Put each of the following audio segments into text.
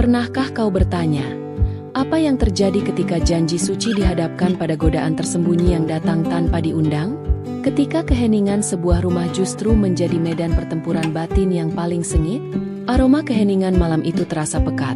Pernahkah kau bertanya, apa yang terjadi ketika janji suci dihadapkan pada godaan tersembunyi yang datang tanpa diundang? Ketika keheningan sebuah rumah justru menjadi medan pertempuran batin yang paling sengit, aroma keheningan malam itu terasa pekat,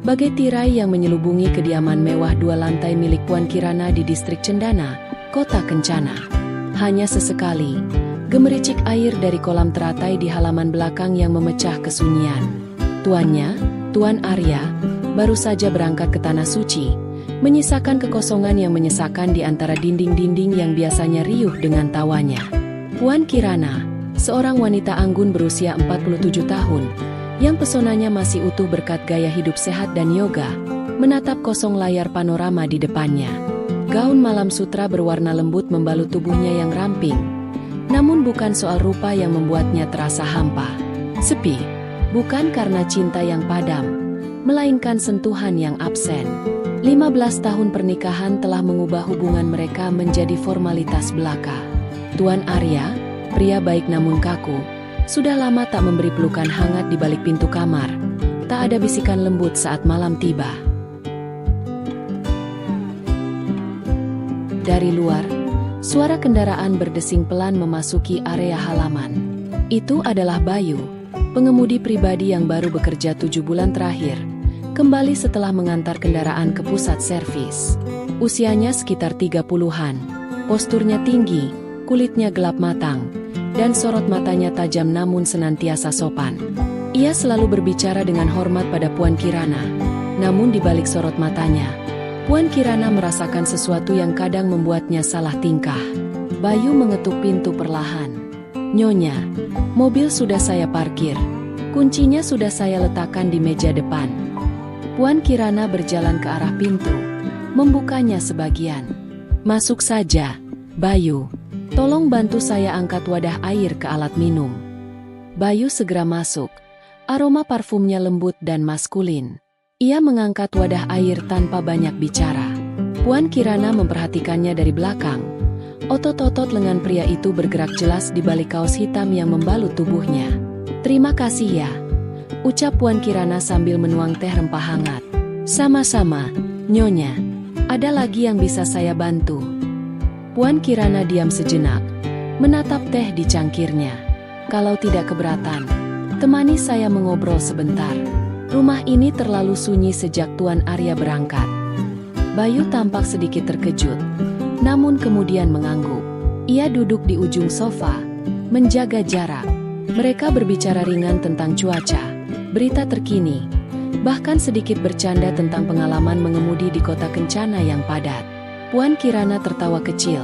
bagai tirai yang menyelubungi kediaman mewah 2 lantai milik Puan Kirana di distrik Cendana, Kota Kencana. Hanya sesekali, gemericik air dari kolam teratai di halaman belakang yang memecah kesunyian. Tuannya, Tuan Arya, baru saja berangkat ke Tanah Suci, menyisakan kekosongan yang menyesakan di antara dinding-dinding yang biasanya riuh dengan tawanya. Puan Kirana, seorang wanita anggun berusia 47 tahun, yang pesonanya masih utuh berkat gaya hidup sehat dan yoga, menatap kosong layar panorama di depannya. Gaun malam sutra berwarna lembut membalut tubuhnya yang ramping, namun bukan soal rupa yang membuatnya terasa hampa. Sepi, bukan karena cinta yang padam, melainkan sentuhan yang absen. 15 tahun pernikahan telah mengubah hubungan mereka menjadi formalitas belaka. Tuan Arya, pria baik namun kaku, sudah lama tak memberi pelukan hangat di balik pintu kamar. Tak ada bisikan lembut saat malam tiba. Dari luar, suara kendaraan berdesing pelan memasuki area halaman. Itu adalah Bayu, pengemudi pribadi yang baru bekerja 7 bulan terakhir, kembali setelah mengantar kendaraan ke pusat servis. Usianya sekitar 30-an, posturnya tinggi, kulitnya gelap matang, dan sorot matanya tajam namun senantiasa sopan. Ia selalu berbicara dengan hormat pada Puan Kirana, namun di balik sorot matanya, Puan Kirana merasakan sesuatu yang kadang membuatnya salah tingkah. Bayu mengetuk pintu perlahan. "Nyonya, mobil sudah saya parkir. Kuncinya sudah saya letakkan di meja depan." Puan Kirana berjalan ke arah pintu, membukanya sebagian. "Masuk saja, Bayu. Tolong bantu saya angkat wadah air ke alat minum." Bayu segera masuk. Aroma parfumnya lembut dan maskulin. Ia mengangkat wadah air tanpa banyak bicara. Puan Kirana memperhatikannya dari belakang. Otot-otot lengan pria itu bergerak jelas di balik kaos hitam yang membalut tubuhnya. "Terima kasih ya," ucap Puan Kirana sambil menuang teh rempah hangat. "Sama-sama, Nyonya. Ada lagi yang bisa saya bantu?" Puan Kirana diam sejenak, menatap teh di cangkirnya. "Kalau tidak keberatan, temani saya mengobrol sebentar. Rumah ini terlalu sunyi sejak Tuan Arya berangkat." Bayu tampak sedikit terkejut, namun kemudian mengangguk. Ia duduk di ujung sofa, menjaga jarak. Mereka berbicara ringan tentang cuaca, berita terkini, bahkan sedikit bercanda tentang pengalaman mengemudi di kota Kencana yang padat. Puan Kirana tertawa kecil,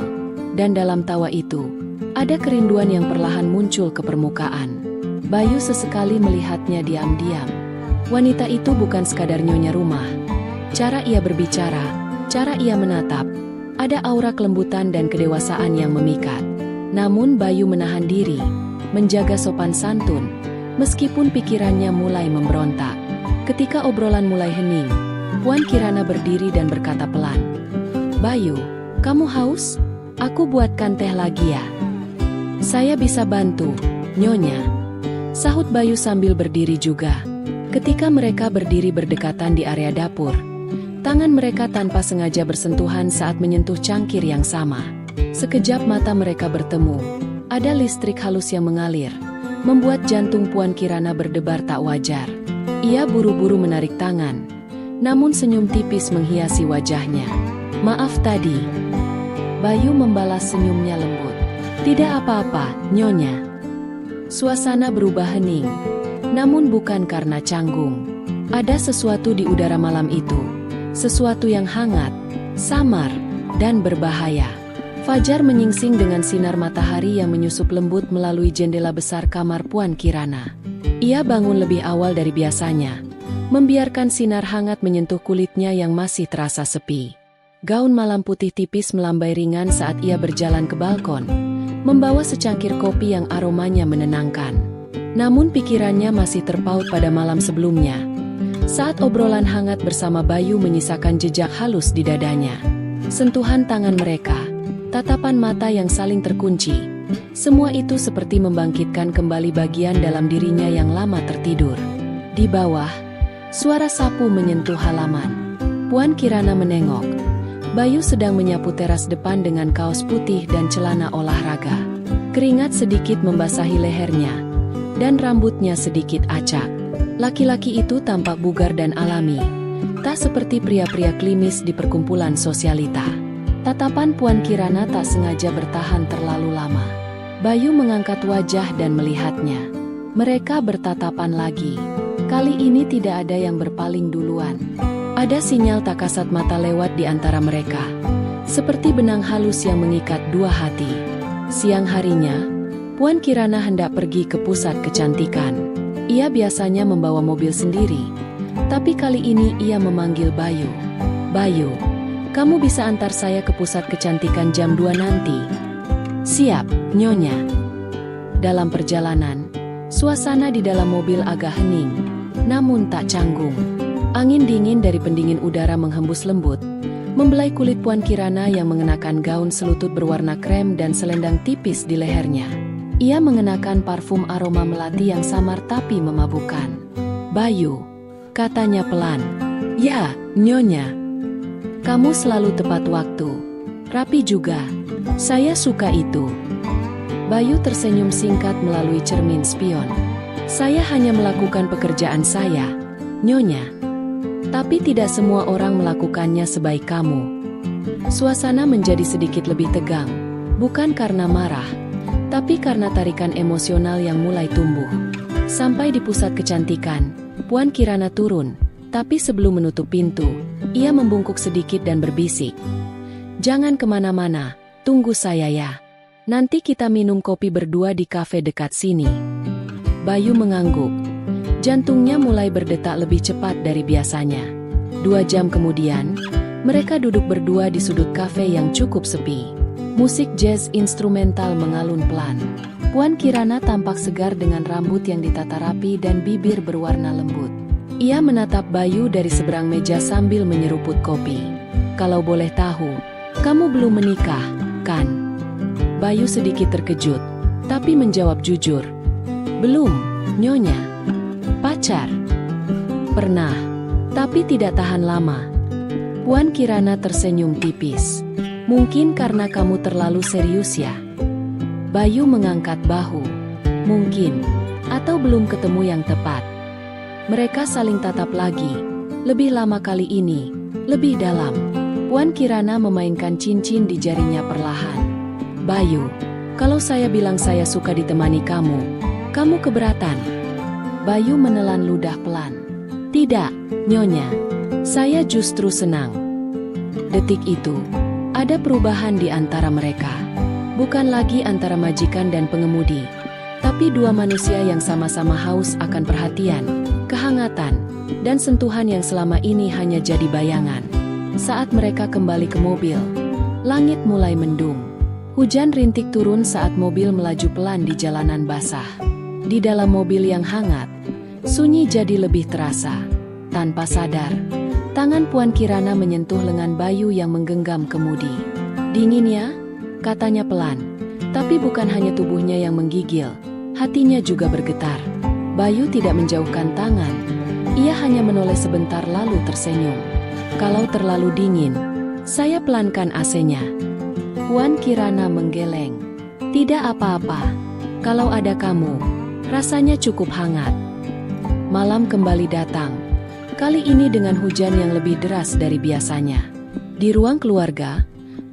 dan dalam tawa itu, ada kerinduan yang perlahan muncul ke permukaan. Bayu sesekali melihatnya diam-diam. Wanita itu bukan sekadar nyonya rumah. Cara ia berbicara, cara ia menatap, ada aura kelembutan dan kedewasaan yang memikat. Namun Bayu menahan diri, menjaga sopan santun, meskipun pikirannya mulai memberontak. Ketika obrolan mulai hening, Puan Kirana berdiri dan berkata pelan, "Bayu, kamu haus? Aku buatkan teh lagi ya." "Saya bisa bantu, Nyonya," sahut Bayu sambil berdiri juga. Ketika mereka berdiri berdekatan di area dapur, tangan mereka tanpa sengaja bersentuhan saat menyentuh cangkir yang sama. Sekejap mata mereka bertemu. Ada listrik halus yang mengalir, membuat jantung Puan Kirana berdebar tak wajar. Ia buru-buru menarik tangan, namun senyum tipis menghiasi wajahnya. "Maaf tadi." Bayu membalas senyumnya lembut. "Tidak apa-apa, Nyonya." Suasana berubah hening, namun bukan karena canggung. Ada sesuatu di udara malam itu, sesuatu yang hangat, samar, dan berbahaya. Fajar menyingsing dengan sinar matahari yang menyusup lembut melalui jendela besar kamar Puan Kirana. Ia bangun lebih awal dari biasanya, membiarkan sinar hangat menyentuh kulitnya yang masih terasa sepi. Gaun malam putih tipis melambai ringan saat ia berjalan ke balkon, membawa secangkir kopi yang aromanya menenangkan. Namun pikirannya masih terpaut pada malam sebelumnya, saat obrolan hangat bersama Bayu menyisakan jejak halus di dadanya. Sentuhan tangan mereka, tatapan mata yang saling terkunci, semua itu seperti membangkitkan kembali bagian dalam dirinya yang lama tertidur. Di bawah, Suara sapu menyentuh halaman. Puan Kirana menengok. Bayu sedang menyapu teras depan dengan kaos putih dan celana olahraga. Keringat sedikit membasahi lehernya, dan rambutnya sedikit acak. Laki-laki itu tampak bugar dan alami, tak seperti pria-pria klimis di perkumpulan sosialita. Tatapan Puan Kirana tak sengaja bertahan terlalu lama. Bayu mengangkat wajah dan melihatnya. Mereka bertatapan lagi. Kali ini tidak ada yang berpaling duluan. Ada sinyal tak kasat mata lewat di antara mereka, seperti benang halus yang mengikat dua hati. Siang harinya, Puan Kirana hendak pergi ke pusat kecantikan. Ia biasanya membawa mobil sendiri, tapi kali ini ia memanggil Bayu. "Bayu, kamu bisa antar saya ke pusat kecantikan jam 2 nanti?" "Siap, Nyonya." Dalam perjalanan, suasana di dalam mobil agak hening, namun tak canggung. Angin dingin dari pendingin udara menghembus lembut, membelai kulit Puan Kirana yang mengenakan gaun selutut berwarna krem dan selendang tipis di lehernya. Ia mengenakan parfum aroma melati yang samar tapi memabukkan. "Bayu," katanya pelan. "Ya, Nyonya. Kamu selalu tepat waktu. Rapi juga. Saya suka itu." Bayu tersenyum singkat melalui cermin spion. "Saya hanya melakukan pekerjaan saya, Nyonya. Tapi tidak semua orang melakukannya sebaik kamu." Suasana menjadi sedikit lebih tegang, bukan karena marah, tapi karena tarikan emosional yang mulai tumbuh. Sampai di pusat kecantikan, Puan Kirana turun, tapi sebelum menutup pintu, ia membungkuk sedikit dan berbisik, "Jangan kemana-mana, tunggu saya ya. Nanti kita minum kopi berdua di kafe dekat sini." Bayu mengangguk. Jantungnya mulai berdetak lebih cepat dari biasanya. 2 jam kemudian, mereka duduk berdua di sudut kafe yang cukup sepi. Musik jazz instrumental mengalun pelan. Puan Kirana tampak segar dengan rambut yang ditata rapi dan bibir berwarna lembut. Ia menatap Bayu dari seberang meja sambil menyeruput kopi. "Kalau boleh tahu, kamu belum menikah, kan?" Bayu sedikit terkejut, tapi menjawab jujur. "Belum, Nyonya. Pacar? Pernah, tapi tidak tahan lama." Puan Kirana tersenyum tipis. "Mungkin karena kamu terlalu serius ya?" Bayu mengangkat bahu. "Mungkin, atau belum ketemu yang tepat." Mereka saling tatap lagi. Lebih lama kali ini, lebih dalam. Puan Kirana memainkan cincin di jarinya perlahan. "Bayu, kalau saya bilang saya suka ditemani kamu, kamu keberatan?" Bayu menelan ludah pelan. "Tidak, Nyonya. Saya justru senang." Detik itu, ada perubahan di antara mereka. Bukan lagi antara majikan dan pengemudi, tapi dua manusia yang sama-sama haus akan perhatian, kehangatan, dan sentuhan yang selama ini hanya jadi bayangan. Saat mereka kembali ke mobil, langit mulai mendung. Hujan rintik turun saat mobil melaju pelan di jalanan basah. Di dalam mobil yang hangat, sunyi jadi lebih terasa. Tanpa sadar, tangan Puan Kirana menyentuh lengan Bayu yang menggenggam kemudi. "Dingin ya?" katanya pelan. Tapi bukan hanya tubuhnya yang menggigil, hatinya juga bergetar. Bayu tidak menjauhkan tangan. Ia hanya menoleh sebentar lalu tersenyum. "Kalau terlalu dingin, saya pelankan AC-nya." Puan Kirana menggeleng. "Tidak apa-apa. Kalau ada kamu, rasanya cukup hangat." Malam kembali datang. Kali ini dengan hujan yang lebih deras dari biasanya. Di ruang keluarga,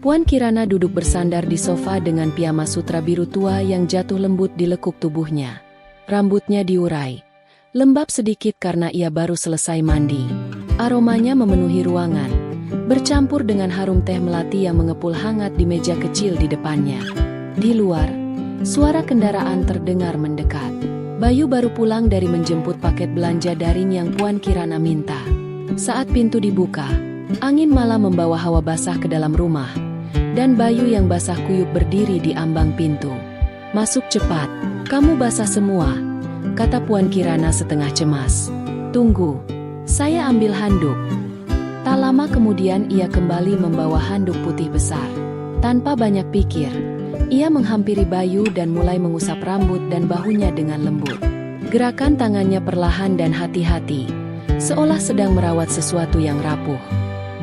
Puan Kirana duduk bersandar di sofa dengan piyama sutra biru tua yang jatuh lembut di lekuk tubuhnya. Rambutnya diurai, lembab sedikit karena ia baru selesai mandi. Aromanya memenuhi ruangan, bercampur dengan harum teh melati yang mengepul hangat di meja kecil di depannya. Di luar, suara kendaraan terdengar mendekat. Bayu baru pulang dari menjemput paket belanja daring yang Puan Kirana minta. Saat pintu dibuka, angin malam membawa hawa basah ke dalam rumah, dan Bayu yang basah kuyup berdiri di ambang pintu. "Masuk cepat, kamu basah semua," kata Puan Kirana setengah cemas. "Tunggu, saya ambil handuk." Tak lama kemudian ia kembali membawa handuk putih besar. Tanpa banyak pikir, ia menghampiri Bayu dan mulai mengusap rambut dan bahunya dengan lembut. Gerakan tangannya perlahan dan hati-hati, seolah sedang merawat sesuatu yang rapuh.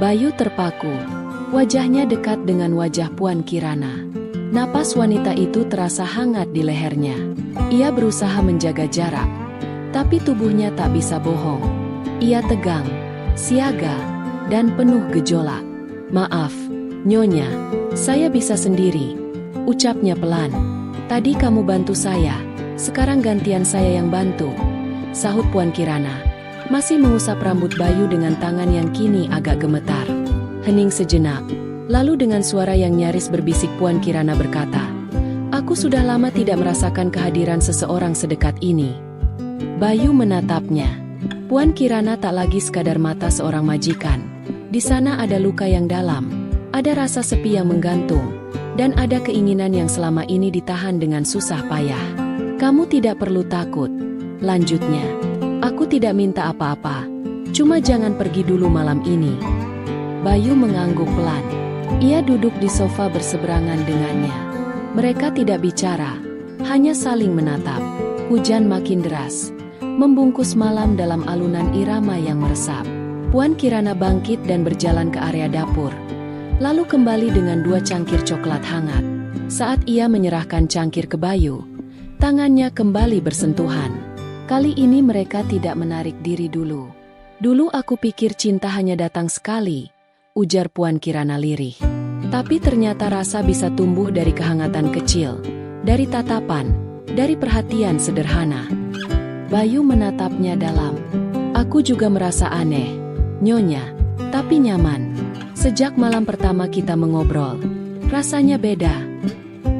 Bayu terpaku. Wajahnya dekat dengan wajah Puan Kirana. Napas wanita itu terasa hangat di lehernya. Ia berusaha menjaga jarak, tapi tubuhnya tak bisa bohong. Ia tegang, siaga, dan penuh gejolak. "Maaf, Nyonya, saya bisa sendiri," ucapnya pelan. "Tadi kamu bantu saya, sekarang gantian saya yang bantu," sahut Puan Kirana, masih mengusap rambut Bayu dengan tangan yang kini agak gemetar. Hening sejenak, lalu dengan suara yang nyaris berbisik Puan Kirana berkata, "Aku sudah lama tidak merasakan kehadiran seseorang sedekat ini." Bayu menatapnya. Puan Kirana tak lagi sekadar mata seorang majikan. Di sana ada luka yang dalam, ada rasa sepi yang menggantung, dan ada keinginan yang selama ini ditahan dengan susah payah. "Kamu tidak perlu takut," lanjutnya. "Aku tidak minta apa-apa, cuma jangan pergi dulu malam ini." Bayu mengangguk pelan. Ia duduk di sofa berseberangan dengannya. Mereka tidak bicara, hanya saling menatap. Hujan makin deras, membungkus malam dalam alunan irama yang meresap. Puan Kirana bangkit dan berjalan ke area dapur, lalu kembali dengan 2 cangkir coklat hangat. Saat ia menyerahkan cangkir ke Bayu, tangannya kembali bersentuhan. Kali ini mereka tidak menarik diri dulu. "Dulu aku pikir cinta hanya datang sekali," ujar Puan Kirana lirih. "Tapi ternyata rasa bisa tumbuh dari kehangatan kecil, dari tatapan, dari perhatian sederhana." Bayu menatapnya dalam. "Aku juga merasa aneh, Nyonya, tapi nyaman. Sejak malam pertama kita mengobrol, rasanya beda."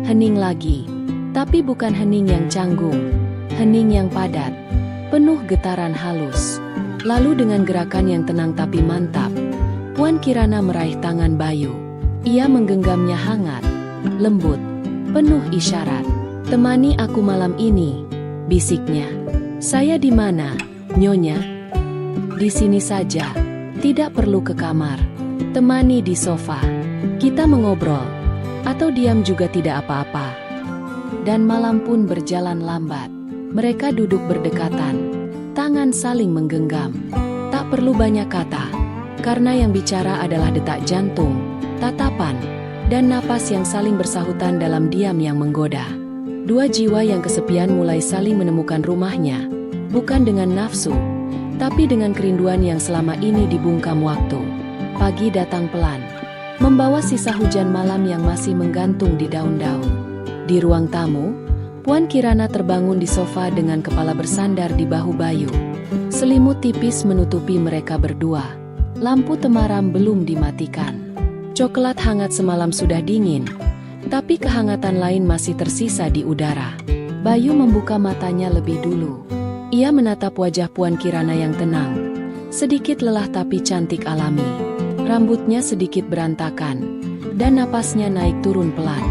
Hening lagi, tapi bukan hening yang canggung, hening yang padat, penuh getaran halus. Lalu dengan gerakan yang tenang tapi mantap, Puan Kirana meraih tangan Bayu. Ia menggenggamnya hangat, lembut, penuh isyarat. "Temani aku malam ini," bisiknya. "Saya di mana, Nyonya?" "Di sini saja, tidak perlu ke kamar. Temani di sofa. Kita mengobrol, atau diam juga tidak apa-apa." Dan malam pun berjalan lambat. Mereka duduk berdekatan, tangan saling menggenggam. Tak perlu banyak kata, karena yang bicara adalah detak jantung, tatapan, dan napas yang saling bersahutan dalam diam yang menggoda. 2 jiwa yang kesepian mulai saling menemukan rumahnya, bukan dengan nafsu, tapi dengan kerinduan yang selama ini dibungkam waktu. Pagi datang pelan, membawa sisa hujan malam yang masih menggantung di daun-daun. Di ruang tamu, Puan Kirana terbangun di sofa dengan kepala bersandar di bahu Bayu. Selimut tipis menutupi mereka berdua. Lampu temaram belum dimatikan. Coklat hangat semalam sudah dingin, tapi kehangatan lain masih tersisa di udara. Bayu membuka matanya lebih dulu. Ia menatap wajah Puan Kirana yang tenang, sedikit lelah tapi cantik alami. Rambutnya sedikit berantakan, dan napasnya naik turun pelan.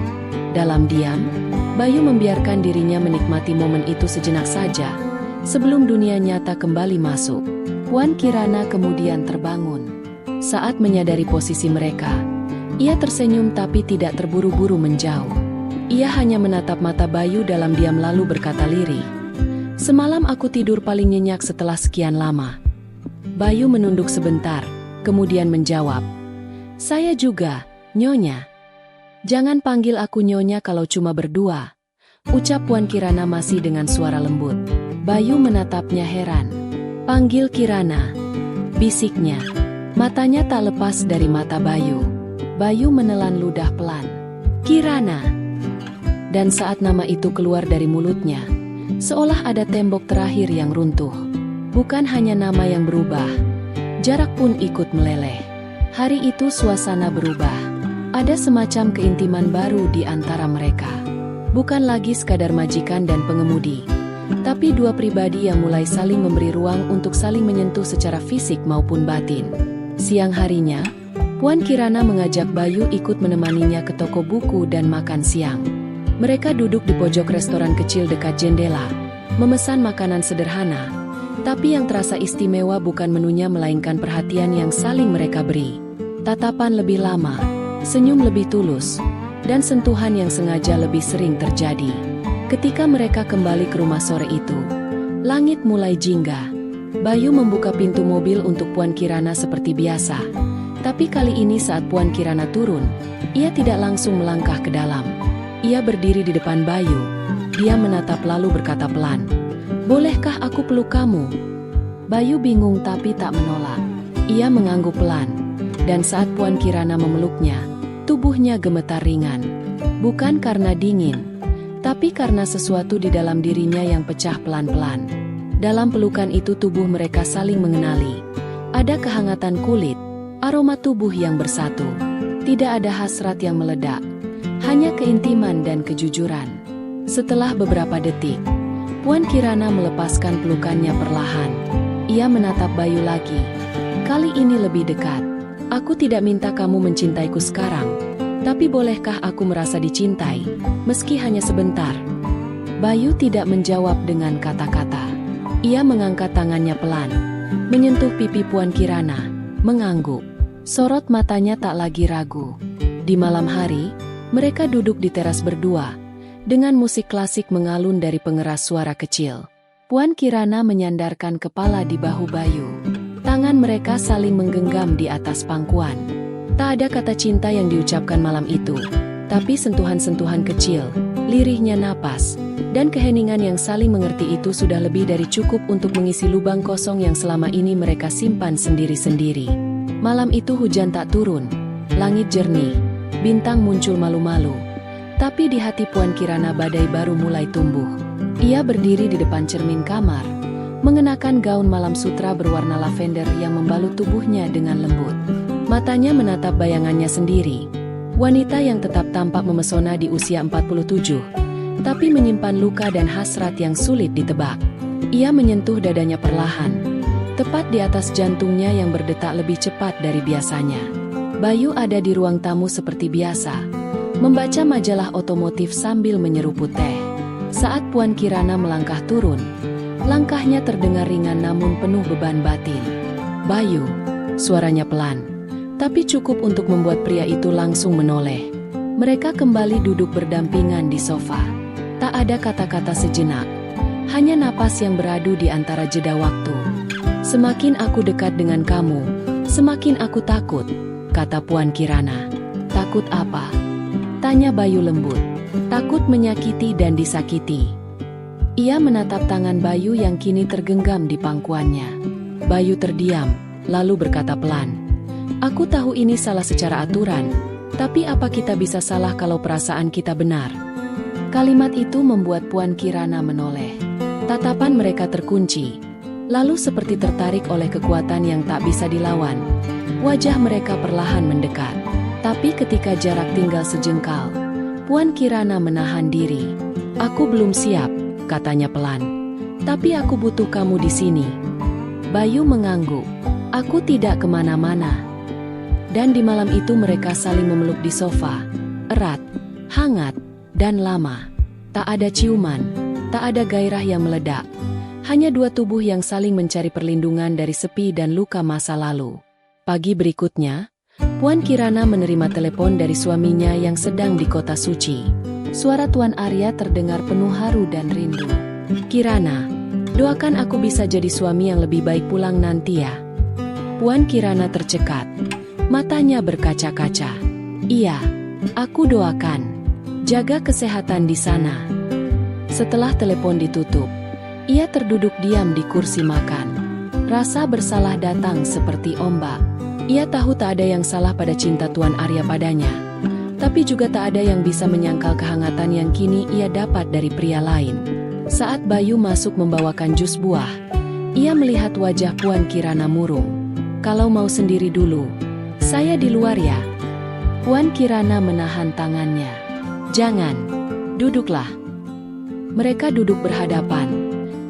Dalam diam, Bayu membiarkan dirinya menikmati momen itu sejenak saja, sebelum dunia nyata kembali masuk. Puan Kirana kemudian terbangun. Saat menyadari posisi mereka, ia tersenyum tapi tidak terburu-buru menjauh. Ia hanya menatap mata Bayu dalam diam lalu berkata lirih, "Semalam aku tidur paling nyenyak setelah sekian lama." Bayu menunduk sebentar, kemudian menjawab, "Saya juga, Nyonya." "Jangan panggil aku Nyonya kalau cuma berdua," ucap Puan Kirana masih dengan suara lembut. Bayu menatapnya heran. "Panggil Kirana," bisiknya. Matanya tak lepas dari mata Bayu. Bayu menelan ludah pelan. "Kirana." Dan saat nama itu keluar dari mulutnya, seolah ada tembok terakhir yang runtuh. Bukan hanya nama yang berubah, jarak pun ikut meleleh. Hari itu suasana berubah. Ada semacam keintiman baru di antara mereka. Bukan lagi sekadar majikan dan pengemudi, tapi 2 pribadi yang mulai saling memberi ruang untuk saling menyentuh secara fisik maupun batin. Siang harinya, Puan Kirana mengajak Bayu ikut menemaninya ke toko buku dan makan siang. Mereka duduk di pojok restoran kecil dekat jendela, memesan makanan sederhana, tapi yang terasa istimewa bukan menunya melainkan perhatian yang saling mereka beri. Tatapan lebih lama, senyum lebih tulus, dan sentuhan yang sengaja lebih sering terjadi. Ketika mereka kembali ke rumah sore itu, langit mulai jingga. Bayu membuka pintu mobil untuk Puan Kirana seperti biasa. Tapi kali ini saat Puan Kirana turun, ia tidak langsung melangkah ke dalam. Ia berdiri di depan Bayu. Dia menatap lalu berkata pelan, "Bolehkah aku peluk kamu?" Bayu bingung tapi tak menolak. Ia mengangguk pelan. Dan saat Puan Kirana memeluknya, tubuhnya gemetar ringan. Bukan karena dingin, tapi karena sesuatu di dalam dirinya yang pecah pelan-pelan. Dalam pelukan itu tubuh mereka saling mengenali. Ada kehangatan kulit, aroma tubuh yang bersatu. Tidak ada hasrat yang meledak, hanya keintiman dan kejujuran. Setelah beberapa detik, Puan Kirana melepaskan pelukannya perlahan. Ia menatap Bayu lagi. Kali ini lebih dekat. "Aku tidak minta kamu mencintaiku sekarang, tapi bolehkah aku merasa dicintai, meski hanya sebentar?" Bayu tidak menjawab dengan kata-kata. Ia mengangkat tangannya pelan, menyentuh pipi Puan Kirana, mengangguk. Sorot matanya tak lagi ragu. Di malam hari, mereka duduk di teras berdua, dengan musik klasik mengalun dari pengeras suara kecil. Puan Kirana menyandarkan kepala di bahu Bayu. Tangan mereka saling menggenggam di atas pangkuan. Tak ada kata cinta yang diucapkan malam itu, tapi sentuhan-sentuhan kecil, lirihnya napas, dan keheningan yang saling mengerti itu sudah lebih dari cukup untuk mengisi lubang kosong yang selama ini mereka simpan sendiri-sendiri. Malam itu hujan tak turun, langit jernih, bintang muncul malu-malu. Tapi di hati Puan Kirana badai baru mulai tumbuh. Ia berdiri di depan cermin kamar, mengenakan gaun malam sutra berwarna lavender yang membalut tubuhnya dengan lembut. Matanya menatap bayangannya sendiri, wanita yang tetap tampak memesona di usia 47, tapi menyimpan luka dan hasrat yang sulit ditebak. Ia menyentuh dadanya perlahan, tepat di atas jantungnya yang berdetak lebih cepat dari biasanya. Bayu ada di ruang tamu seperti biasa, membaca majalah otomotif sambil menyeruput teh. Saat Puan Kirana melangkah turun, langkahnya terdengar ringan namun penuh beban batin. "Bayu," suaranya pelan, tapi cukup untuk membuat pria itu langsung menoleh. Mereka kembali duduk berdampingan di sofa. Tak ada kata-kata sejenak, hanya napas yang beradu di antara jeda waktu. "Semakin aku dekat dengan kamu, semakin aku takut," kata Puan Kirana. "Takut apa?" tanya Bayu lembut. "Takut menyakiti dan disakiti." Ia menatap tangan Bayu yang kini tergenggam di pangkuannya. Bayu terdiam, lalu berkata pelan, "Aku tahu ini salah secara aturan, tapi apa kita bisa salah kalau perasaan kita benar?" Kalimat itu membuat Puan Kirana menoleh. Tatapan mereka terkunci, lalu seperti tertarik oleh kekuatan yang tak bisa dilawan. Wajah mereka perlahan mendekat. Tapi ketika jarak tinggal sejengkal, Puan Kirana menahan diri. "Aku belum siap," katanya pelan. "Tapi aku butuh kamu di sini." Bayu mengangguk. "Aku tidak kemana-mana." Dan di malam itu mereka saling memeluk di sofa. Erat, hangat, dan lama. Tak ada ciuman, tak ada gairah yang meledak. Hanya dua tubuh yang saling mencari perlindungan dari sepi dan luka masa lalu. Pagi berikutnya, Puan Kirana menerima telepon dari suaminya yang sedang di kota suci. Suara Tuan Arya terdengar penuh haru dan rindu. "Kirana, doakan aku bisa jadi suami yang lebih baik pulang nanti ya." Puan Kirana tercekat. Matanya berkaca-kaca. "Iya, aku doakan. Jaga kesehatan di sana." Setelah telepon ditutup, ia terduduk diam di kursi makan. Rasa bersalah datang seperti ombak. Ia tahu tak ada yang salah pada cinta Tuan Arya padanya, tapi juga tak ada yang bisa menyangkal kehangatan yang kini ia dapat dari pria lain. Saat Bayu masuk membawakan jus buah, ia melihat wajah Puan Kirana murung. "Kalau mau sendiri dulu, saya di luar ya." Puan Kirana menahan tangannya. "Jangan, duduklah." Mereka duduk berhadapan,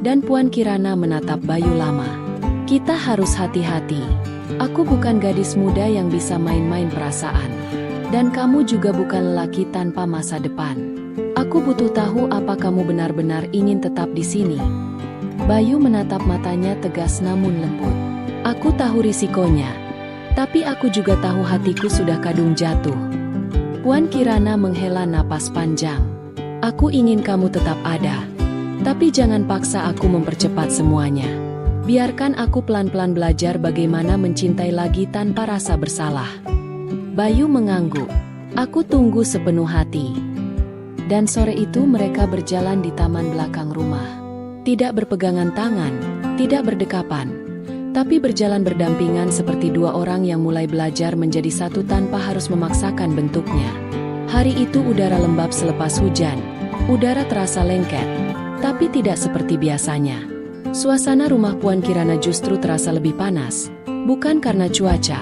dan Puan Kirana menatap Bayu lama. "Kita harus hati-hati. Aku bukan gadis muda yang bisa main-main perasaan. Dan kamu juga bukan lelaki tanpa masa depan. Aku butuh tahu apa kamu benar-benar ingin tetap di sini." Bayu menatap matanya tegas namun lembut. "Aku tahu risikonya, tapi aku juga tahu hatiku sudah kadung jatuh." Puan Kirana menghela napas panjang. "Aku ingin kamu tetap ada, tapi jangan paksa aku mempercepat semuanya. Biarkan aku pelan-pelan belajar bagaimana mencintai lagi tanpa rasa bersalah. Bayu mengangguk. Aku tunggu sepenuh hati. Dan sore itu mereka berjalan di taman belakang rumah. Tidak berpegangan tangan, tidak berdekapan, tapi berjalan berdampingan seperti dua orang yang mulai belajar menjadi satu tanpa harus memaksakan bentuknya. Hari itu udara lembab selepas hujan. Udara terasa lengket, tapi tidak seperti biasanya. Suasana rumah Puan Kirana justru terasa lebih panas, bukan karena cuaca,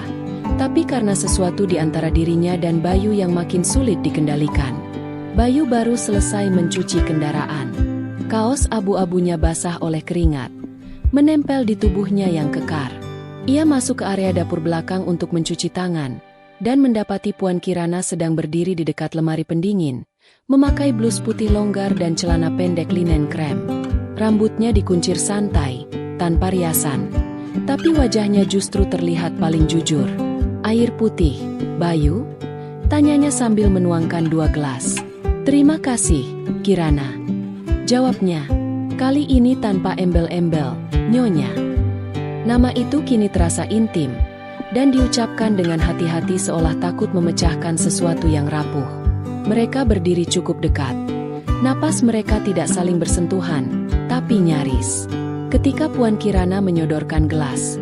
tapi karena sesuatu di antara dirinya dan Bayu yang makin sulit dikendalikan. Bayu baru selesai mencuci kendaraan. Kaos abu-abunya basah oleh keringat, menempel di tubuhnya yang kekar. Ia masuk ke area dapur belakang untuk mencuci tangan, dan mendapati Puan Kirana sedang berdiri di dekat lemari pendingin, memakai blus putih longgar dan celana pendek linen krem. Rambutnya dikuncir santai, tanpa riasan, tapi wajahnya justru terlihat paling jujur. Air putih, Bayu? Tanyanya sambil menuangkan 2 gelas. Terima kasih, Kirana. Jawabnya, kali ini tanpa embel-embel, Nyonya. Nama itu kini terasa intim, dan diucapkan dengan hati-hati seolah takut memecahkan sesuatu yang rapuh. Mereka berdiri cukup dekat. Napas mereka tidak saling bersentuhan, tapi nyaris. Ketika Puan Kirana menyodorkan gelas,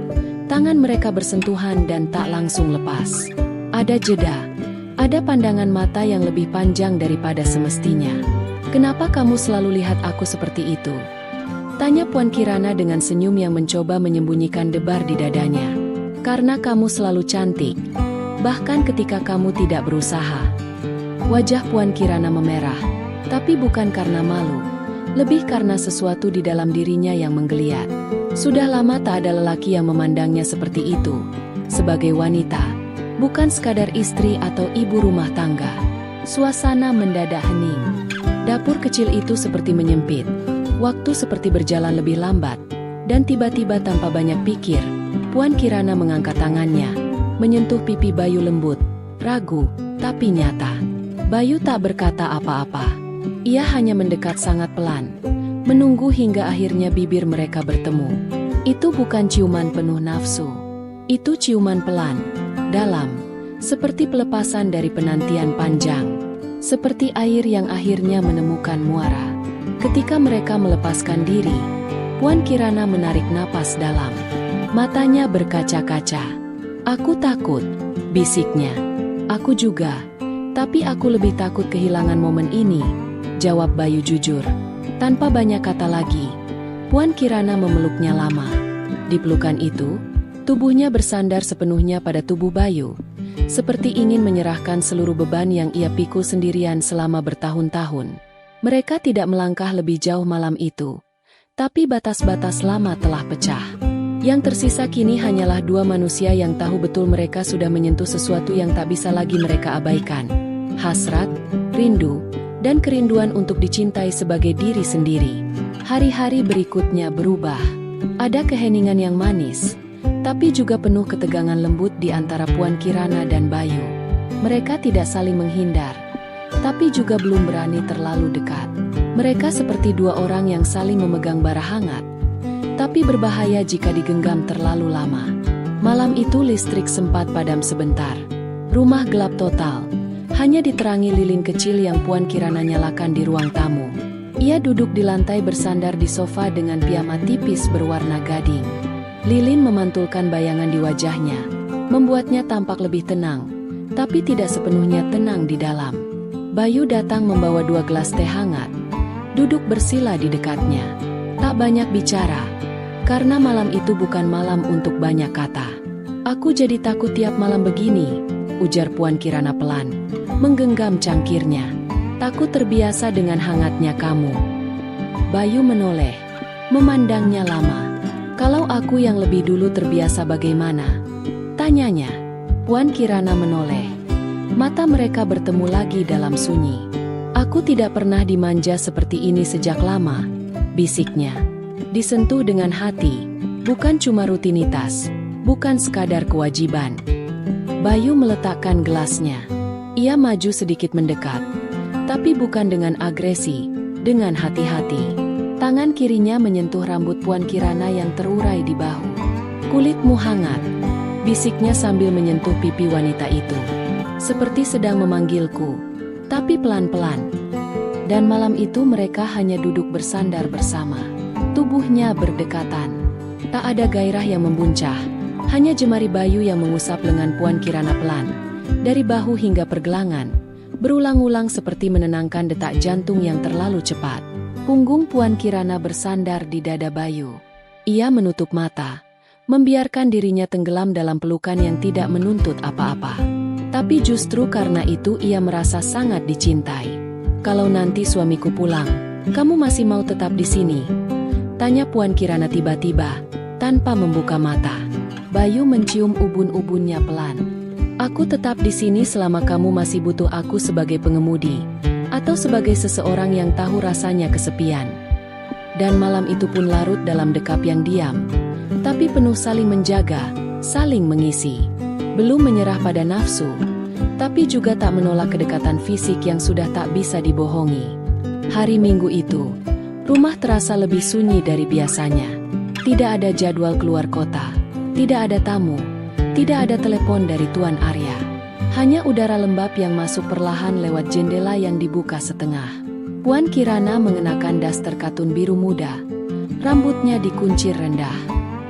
tangan mereka bersentuhan dan tak langsung lepas. Ada jeda, ada pandangan mata yang lebih panjang daripada semestinya. Kenapa kamu selalu lihat aku seperti itu? Tanya Puan Kirana dengan senyum yang mencoba menyembunyikan debar di dadanya. Karena kamu selalu cantik, bahkan ketika kamu tidak berusaha. Wajah Puan Kirana memerah. Tapi bukan karena malu, lebih karena sesuatu di dalam dirinya yang menggeliat. Sudah lama tak ada lelaki yang memandangnya seperti itu, sebagai wanita, bukan sekadar istri atau ibu rumah tangga. Suasana mendadak hening. Dapur kecil itu seperti menyempit, waktu seperti berjalan lebih lambat, dan tiba-tiba tanpa banyak pikir, Puan Kirana mengangkat tangannya, menyentuh pipi Bayu lembut, ragu, tapi nyata. Bayu tak berkata apa-apa. Ia hanya mendekat sangat pelan, menunggu hingga akhirnya bibir mereka bertemu. Itu bukan ciuman penuh nafsu. Itu ciuman pelan, dalam, seperti pelepasan dari penantian panjang. Seperti air yang akhirnya menemukan muara. Ketika mereka melepaskan diri, Puan Kirana menarik napas dalam. Matanya berkaca-kaca. Aku takut, bisiknya. Aku juga, tapi aku lebih takut kehilangan momen ini. Jawab Bayu jujur. Tanpa banyak kata lagi, Puan Kirana memeluknya lama. Di pelukan itu, tubuhnya bersandar sepenuhnya pada tubuh Bayu, seperti ingin menyerahkan seluruh beban yang ia pikul sendirian selama bertahun-tahun. Mereka tidak melangkah lebih jauh malam itu, tapi batas-batas lama telah pecah. Yang tersisa kini hanyalah 2 manusia yang tahu betul mereka sudah menyentuh sesuatu yang tak bisa lagi mereka abaikan. Hasrat, rindu, dan kerinduan untuk dicintai sebagai diri sendiri. Hari-hari berikutnya berubah. Ada keheningan yang manis, tapi juga penuh ketegangan lembut di antara Puan Kirana dan Bayu. Mereka tidak saling menghindar, tapi juga belum berani terlalu dekat. Mereka seperti 2 orang yang saling memegang bara hangat, tapi berbahaya jika digenggam terlalu lama. Malam itu listrik sempat padam sebentar. Rumah gelap total. Hanya diterangi lilin kecil yang Puan Kirana nyalakan di ruang tamu. Ia duduk di lantai bersandar di sofa dengan piyama tipis berwarna gading. Lilin memantulkan bayangan di wajahnya, membuatnya tampak lebih tenang, tapi tidak sepenuhnya tenang di dalam. Bayu datang membawa 2 gelas teh hangat, duduk bersila di dekatnya. Tak banyak bicara, karena malam itu bukan malam untuk banyak kata. Aku jadi takut tiap malam begini, ujar Puan Kirana pelan, menggenggam cangkirnya. Takut terbiasa dengan hangatnya kamu. Bayu menoleh, memandangnya lama. Kalau aku yang lebih dulu terbiasa bagaimana? Tanyanya. Puan Kirana menoleh. Mata mereka bertemu lagi dalam sunyi. Aku tidak pernah dimanja seperti ini sejak lama, bisiknya. Disentuh dengan hati, bukan cuma rutinitas, bukan sekadar kewajiban. Bayu meletakkan gelasnya. Ia maju sedikit mendekat, tapi bukan dengan agresi, dengan hati-hati. Tangan kirinya menyentuh rambut Puan Kirana yang terurai di bahu. "Kulitmu hangat," bisiknya sambil menyentuh pipi wanita itu. "Seperti sedang memanggilku, tapi pelan-pelan." Dan malam itu mereka hanya duduk bersandar bersama. Tubuhnya berdekatan. Tak ada gairah yang membuncah, hanya jemari Bayu yang mengusap lengan Puan Kirana pelan, dari bahu hingga pergelangan, berulang-ulang seperti menenangkan detak jantung yang terlalu cepat. Punggung Puan Kirana bersandar di dada Bayu. Ia menutup mata, membiarkan dirinya tenggelam dalam pelukan yang tidak menuntut apa-apa. Tapi justru karena itu ia merasa sangat dicintai. "Kalau nanti suamiku pulang, kamu masih mau tetap di sini?" tanya Puan Kirana tiba-tiba, tanpa membuka mata. Bayu mencium ubun-ubunnya pelan. "Aku tetap di sini selama kamu masih butuh aku sebagai pengemudi, atau sebagai seseorang yang tahu rasanya kesepian." Dan malam itu pun larut dalam dekap yang diam, tapi penuh saling menjaga, saling mengisi. Belum menyerah pada nafsu, tapi juga tak menolak kedekatan fisik yang sudah tak bisa dibohongi. Hari Minggu itu, rumah terasa lebih sunyi dari biasanya. Tidak ada jadwal keluar kota, tidak ada tamu, tidak ada telepon dari Tuan Arya. Hanya udara lembab yang masuk perlahan lewat jendela yang dibuka setengah. Puan Kirana mengenakan daster katun biru muda. Rambutnya dikuncir rendah.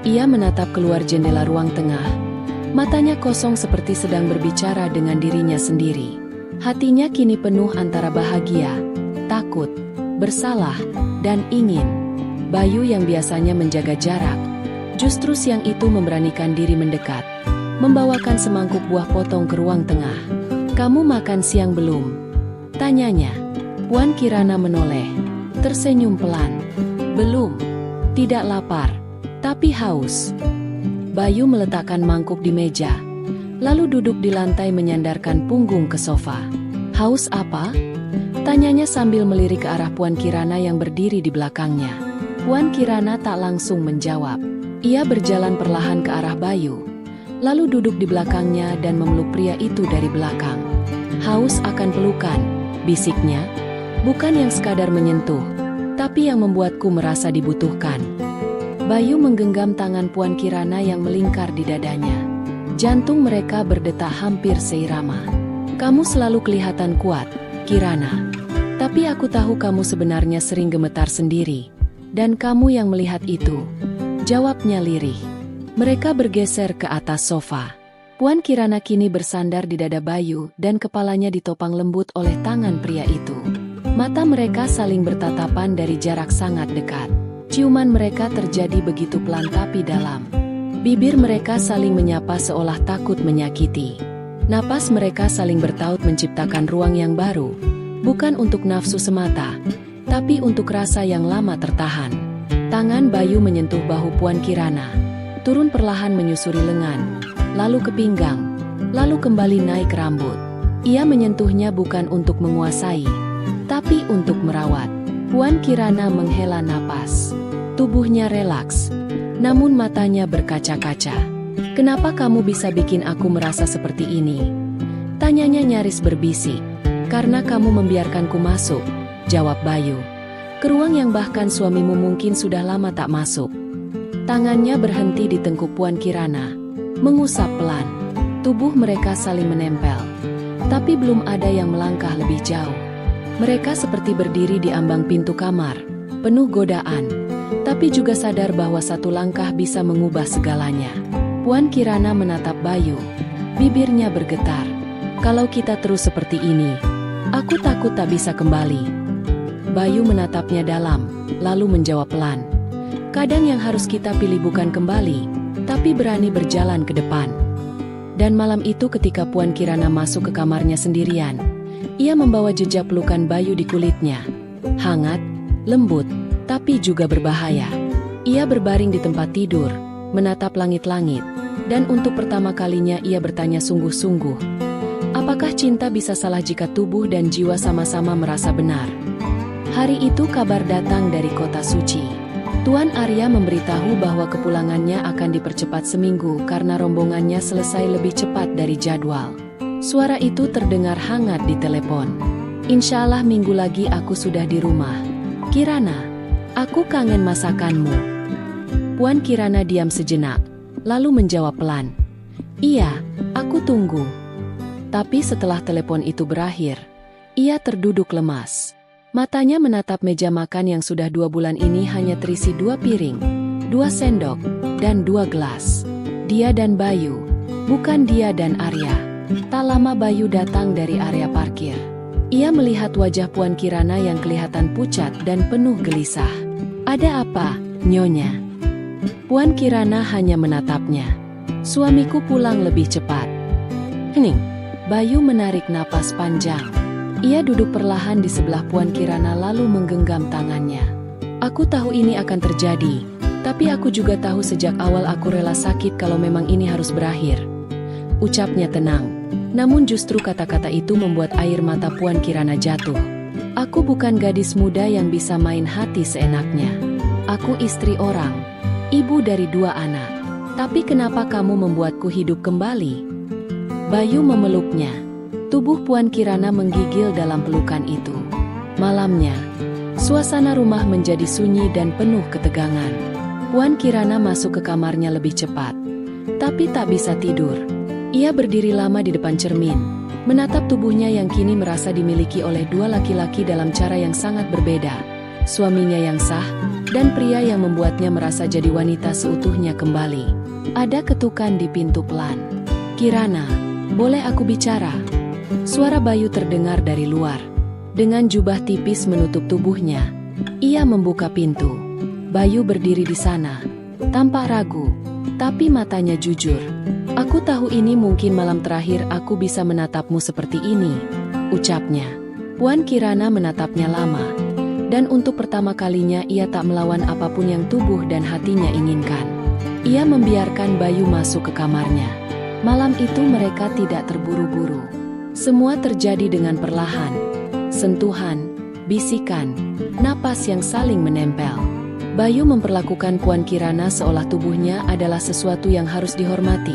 Ia menatap keluar jendela ruang tengah. Matanya kosong seperti sedang berbicara dengan dirinya sendiri. Hatinya kini penuh antara bahagia, takut, bersalah, dan ingin. Bayu yang biasanya menjaga jarak, justru siang itu memberanikan diri mendekat, membawakan semangkuk buah potong ke ruang tengah. "Kamu makan siang belum?" tanyanya. Puan Kirana menoleh, tersenyum pelan. "Belum. Tidak lapar, tapi haus." Bayu meletakkan mangkuk di meja, lalu duduk di lantai menyandarkan punggung ke sofa. "Haus apa?" tanyanya sambil melirik ke arah Puan Kirana yang berdiri di belakangnya. Puan Kirana tak langsung menjawab. Ia berjalan perlahan ke arah Bayu, lalu duduk di belakangnya dan memeluk pria itu dari belakang. "Haus akan pelukan," bisiknya, "bukan yang sekadar menyentuh, tapi yang membuatku merasa dibutuhkan." Bayu menggenggam tangan Puan Kirana yang melingkar di dadanya. Jantung mereka berdetak hampir seirama. "Kamu selalu kelihatan kuat, Kirana. Tapi aku tahu kamu sebenarnya sering gemetar sendiri. Dan kamu yang melihat itu," jawabnya lirih. Mereka bergeser ke atas sofa. Puan Kirana kini bersandar di dada Bayu dan kepalanya ditopang lembut oleh tangan pria itu. Mata mereka saling bertatapan dari jarak sangat dekat. Ciuman mereka terjadi begitu pelan tapi dalam. Bibir mereka saling menyapa seolah takut menyakiti. Napas mereka saling bertaut menciptakan ruang yang baru, bukan untuk nafsu semata, tapi untuk rasa yang lama tertahan. Tangan Bayu menyentuh bahu Puan Kirana, turun perlahan menyusuri lengan, lalu ke pinggang, lalu kembali naik rambut. Ia menyentuhnya bukan untuk menguasai, tapi untuk merawat. Puan Kirana menghela napas. Tubuhnya relaks, namun matanya berkaca-kaca. "Kenapa kamu bisa bikin aku merasa seperti ini?" tanyanya nyaris berbisik. "Karena kamu membiarkanku masuk," jawab Bayu. "Ke ruang yang bahkan suamimu mungkin sudah lama tak masuk." Tangannya berhenti di tengkuk Puan Kirana, mengusap pelan. Tubuh mereka saling menempel, tapi belum ada yang melangkah lebih jauh. Mereka seperti berdiri di ambang pintu kamar, penuh godaan, tapi juga sadar bahwa satu langkah bisa mengubah segalanya. Puan Kirana menatap Bayu, bibirnya bergetar. "Kalau kita terus seperti ini, aku takut tak bisa kembali." Bayu menatapnya dalam, lalu menjawab pelan. "Kadang yang harus kita pilih bukan kembali, tapi berani berjalan ke depan." Dan malam itu ketika Puan Kirana masuk ke kamarnya sendirian, ia membawa jejak pelukan Bayu di kulitnya. Hangat, lembut, tapi juga berbahaya. Ia berbaring di tempat tidur, menatap langit-langit, dan untuk pertama kalinya ia bertanya sungguh-sungguh, apakah cinta bisa salah jika tubuh dan jiwa sama-sama merasa benar? Hari itu kabar datang dari kota suci. Tuan Arya memberitahu bahwa kepulangannya akan dipercepat seminggu karena rombongannya selesai lebih cepat dari jadwal. Suara itu terdengar hangat di telepon. "Insya Allah minggu lagi aku sudah di rumah. Kirana, Aku kangen masakanmu. Puan Kirana diam sejenak, lalu menjawab pelan. Iya, aku tunggu. Tapi setelah telepon itu berakhir, ia terduduk lemas. Matanya menatap meja makan yang sudah 2 bulan ini hanya terisi 2 piring, 2 sendok, dan 2 gelas. Dia dan Bayu, bukan dia dan Arya. Tak lama Bayu datang dari area parkir. Ia melihat wajah Puan Kirana yang kelihatan pucat dan penuh gelisah. Ada apa, Nyonya? Puan Kirana hanya menatapnya. Suamiku pulang lebih cepat. Hening. Bayu menarik napas panjang. Ia duduk perlahan di sebelah Puan Kirana lalu menggenggam tangannya. Aku tahu ini akan terjadi, tapi aku juga tahu sejak awal aku rela sakit kalau memang ini harus berakhir. Ucapnya tenang, namun justru kata-kata itu membuat air mata Puan Kirana jatuh. Aku bukan gadis muda yang bisa main hati seenaknya. Aku istri orang, ibu dari 2 anak. Tapi kenapa kamu membuatku hidup kembali? Bayu memeluknya. Tubuh Puan Kirana menggigil dalam pelukan itu. Malamnya, suasana rumah menjadi sunyi dan penuh ketegangan. Puan Kirana masuk ke kamarnya lebih cepat, tapi tak bisa tidur. Ia berdiri lama di depan cermin, menatap tubuhnya yang kini merasa dimiliki oleh 2 laki-laki dalam cara yang sangat berbeda. Suaminya yang sah, dan pria yang membuatnya merasa jadi wanita seutuhnya kembali. Ada ketukan di pintu pelan. Kirana, boleh aku bicara? Suara Bayu terdengar dari luar. Dengan jubah tipis menutup tubuhnya, ia membuka pintu. Bayu berdiri di sana, tampak ragu, tapi matanya jujur. Aku tahu ini mungkin malam terakhir aku bisa menatapmu seperti ini, ucapnya. Puan Kirana menatapnya lama, dan untuk pertama kalinya ia tak melawan apapun yang tubuh dan hatinya inginkan. Ia membiarkan Bayu masuk ke kamarnya. Malam itu mereka tidak terburu-buru. Semua terjadi dengan perlahan. Sentuhan, bisikan, napas yang saling menempel. Bayu memperlakukan Puan Kirana seolah tubuhnya adalah sesuatu yang harus dihormati,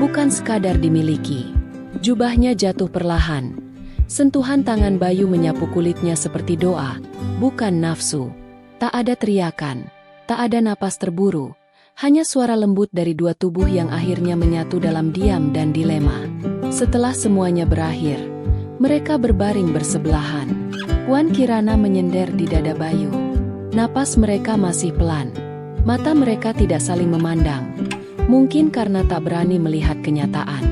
bukan sekadar dimiliki. Jubahnya jatuh perlahan. Sentuhan tangan Bayu menyapu kulitnya seperti doa, bukan nafsu. Tak ada teriakan, tak ada napas terburu. Hanya suara lembut dari 2 tubuh yang akhirnya menyatu dalam diam dan dilema. Setelah semuanya berakhir, mereka berbaring bersebelahan. Puan Kirana menyender di dada Bayu. Napas mereka masih pelan. Mata mereka tidak saling memandang. Mungkin karena tak berani melihat kenyataan.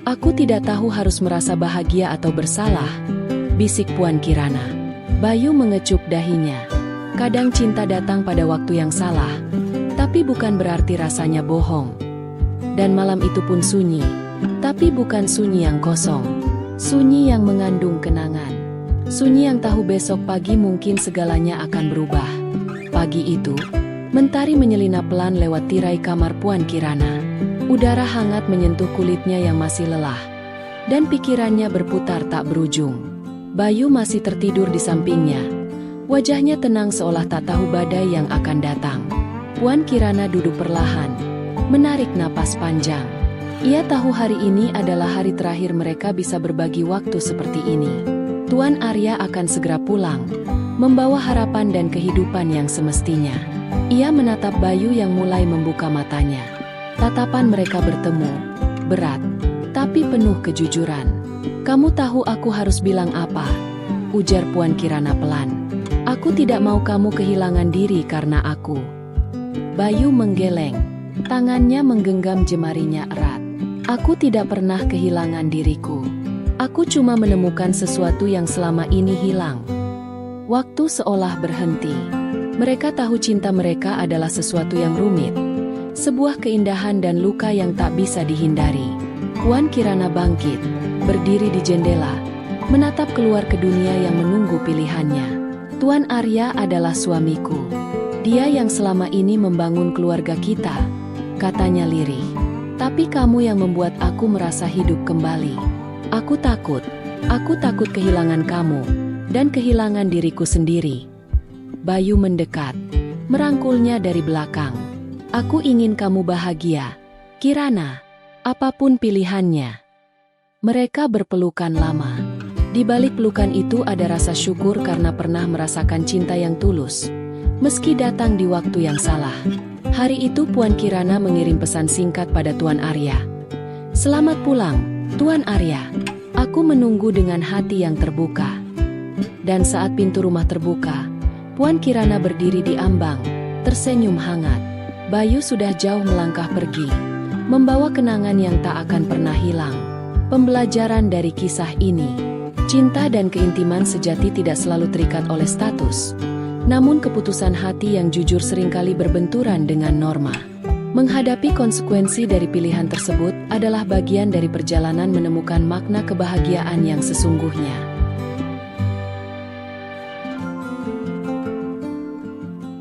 Aku tidak tahu harus merasa bahagia atau bersalah, bisik Puan Kirana. Bayu mengecup dahinya. Kadang cinta datang pada waktu yang salah, tapi bukan berarti rasanya bohong. Dan malam itu pun sunyi, tapi bukan sunyi yang kosong. Sunyi yang mengandung kenangan. Sunyi yang tahu besok pagi mungkin segalanya akan berubah. Pagi itu, mentari menyelinap pelan lewat tirai kamar Puan Kirana. Udara hangat menyentuh kulitnya yang masih lelah, dan pikirannya berputar tak berujung. Bayu masih tertidur di sampingnya. Wajahnya tenang seolah tak tahu badai yang akan datang. Puan Kirana duduk perlahan, menarik napas panjang. Ia tahu hari ini adalah hari terakhir mereka bisa berbagi waktu seperti ini. Tuan Arya akan segera pulang, membawa harapan dan kehidupan yang semestinya. Ia menatap Bayu yang mulai membuka matanya. Tatapan mereka bertemu, berat, tapi penuh kejujuran. Kamu tahu aku harus bilang apa? Ujar Puan Kirana pelan. Aku tidak mau kamu kehilangan diri karena aku. Bayu menggeleng, tangannya menggenggam jemarinya erat. Aku tidak pernah kehilangan diriku. Aku cuma menemukan sesuatu yang selama ini hilang. Waktu seolah berhenti. Mereka tahu cinta mereka adalah sesuatu yang rumit. Sebuah keindahan dan luka yang tak bisa dihindari. Puan Kirana bangkit, berdiri di jendela, menatap keluar ke dunia yang menunggu pilihannya. Tuan Arya adalah suamiku. Dia yang selama ini membangun keluarga kita, katanya lirih. Tapi kamu yang membuat aku merasa hidup kembali. Aku takut kehilangan kamu, dan kehilangan diriku sendiri. Bayu mendekat, merangkulnya dari belakang. Aku ingin kamu bahagia, Kirana, apapun pilihannya. Mereka berpelukan lama. Di balik pelukan itu ada rasa syukur karena pernah merasakan cinta yang tulus. meski datang di waktu yang salah. Hari itu Puan Kirana mengirim pesan singkat pada Tuan Arya. "Selamat pulang, Tuan Arya. Aku menunggu dengan hati yang terbuka." Dan saat pintu rumah terbuka, Puan Kirana berdiri di ambang, tersenyum hangat. Bayu sudah jauh melangkah pergi, membawa kenangan yang tak akan pernah hilang. Pembelajaran dari kisah ini, cinta dan keintiman sejati tidak selalu terikat oleh status. Namun keputusan hati yang jujur seringkali berbenturan dengan norma. Menghadapi konsekuensi dari pilihan tersebut adalah bagian dari perjalanan menemukan makna kebahagiaan yang sesungguhnya.